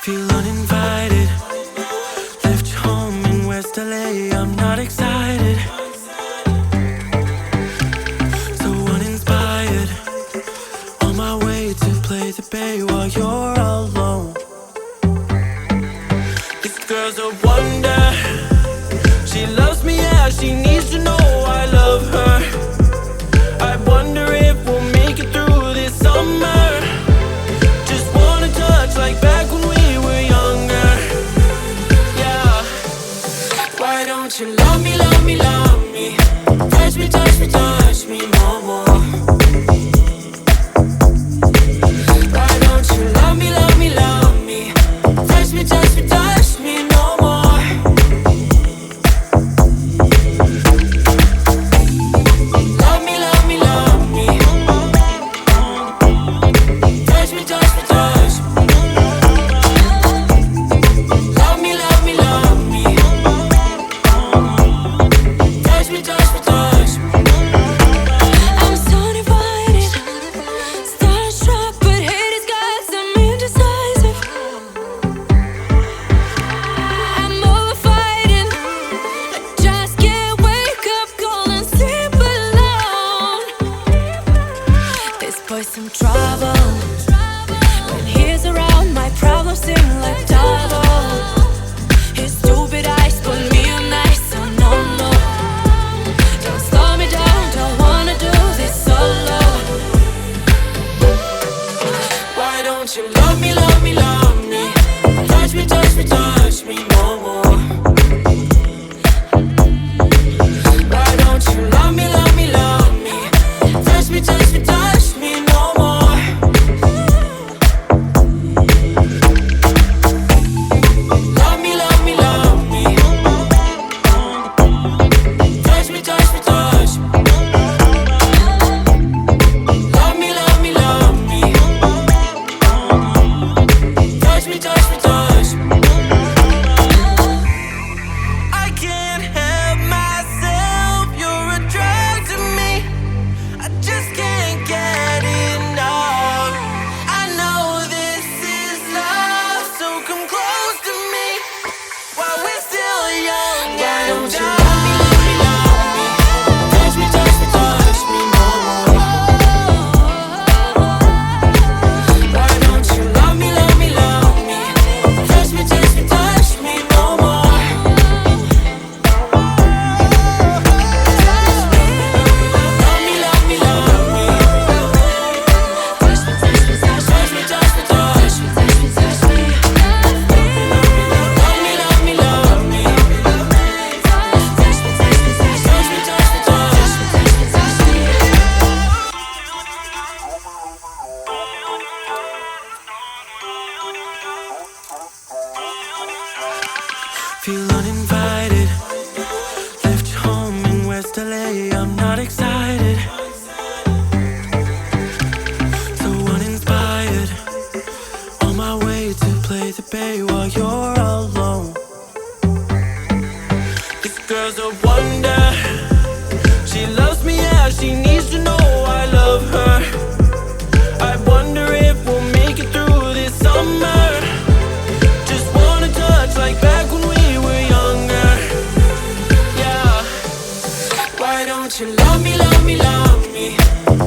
Feel uninvited. Left home in West LA, I'm not excited. So uninspired. On my way to play the bay while you're alone. This girl's a wonder. She loves me, yeah, she needs to know I love her. I wonder if we'll make it through this summer. Just wanna touch like back when we were younger. Yeah. Why don't you love me, love me, love me? Touch me, touch me, touch me no more. Why don't you love me, love me, love me? Touch me, touch me, touch me no more. Love me, love me, love me. Touch me, touch me, touch me. Love me, love me, love me. Touch me, touch me, touch me. I'm so divided, starstruck, but haters got some indecisive. I'm over fighting, I just can't wake up cold and sleep alone. This boy's some trouble. When he's around, my problems seem like double. His stupid eyes put me on ice, so no, no. Don't slow me down, don't wanna do this solo. Why don't you love me, love me, love me? Touch me, touch me, touch me no more. Why don't you love me, love me, love me? Touch me, touch me, touch me no more. Love me, love me, love me. Touch me, touch me, touch me. Love me, love me, love me. Touch me, touch me, touch me. I can't help myself, you're a drug to me. I just can't get enough. I know this is love, so come close to me while we're still young. Why don't you love me, love me, love me? Touch me, touch me, touch me no more. Why don't you love me, love me, love me? Touch me, touch me, touch me no more. Love me, love me, love me. Touch me, touch me, touch me. Touch me, touch me, touch me. Touch me, touch me, touch me. Love me, love me, love me. Touch me, touch me, touch me. Touch me, touch me, touch me. Touch me, touch me. Feel uninvited. Left home in West LA, I'm not excited. So uninspired. On my way to play the bay while you're alone. This girl's a wonder. She loves me, yeah, she needs to know I love her. I wonder if we'll make it through this summer. Just wanna touch like back when we were younger. Yeah. Why don't you love me, love me, love me?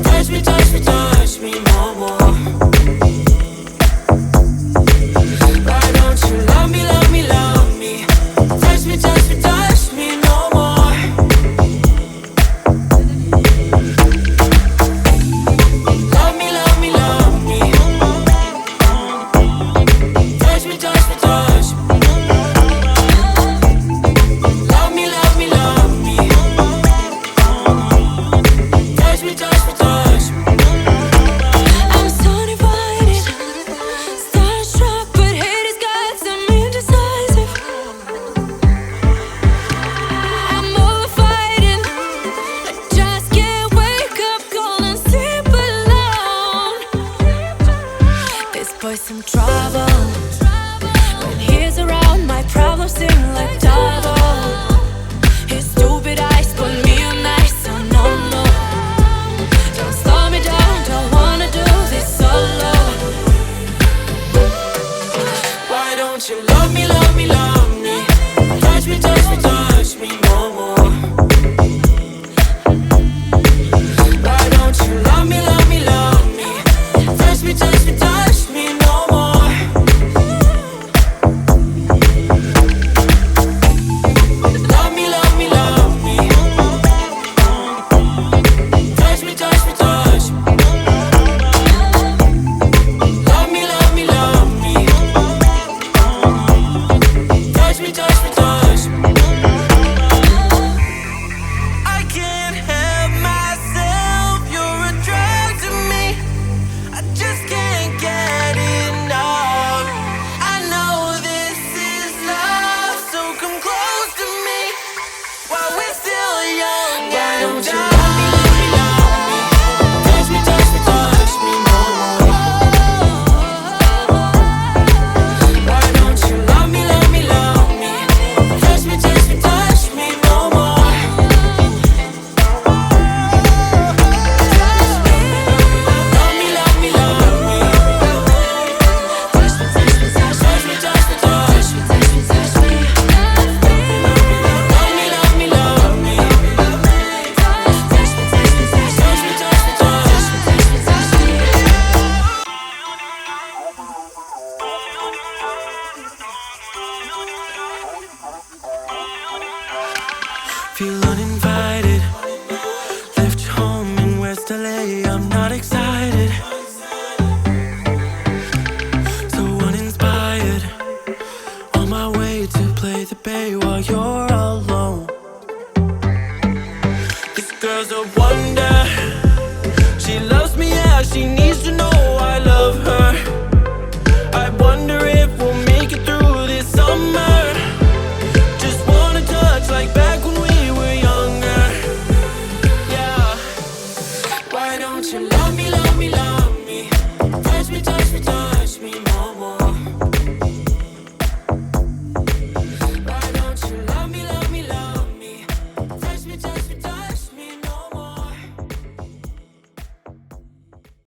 Touch me, touch me, touch me no more. Why don't you love me, love me, love me? Touch me, touch me, touch me no more. Love me, love me, love me. Touch me, touch me, touch me. Love me, love me, love me. Touch me, touch me, touch me. I'm so divided, starstruck, but haters got some indecisive. Girl's a wonder. She loves me, yeah, she needs to know I love her. I wonder if we'll make it through this summer. Just wanna touch like back when we were younger. Yeah. Why don't you love me like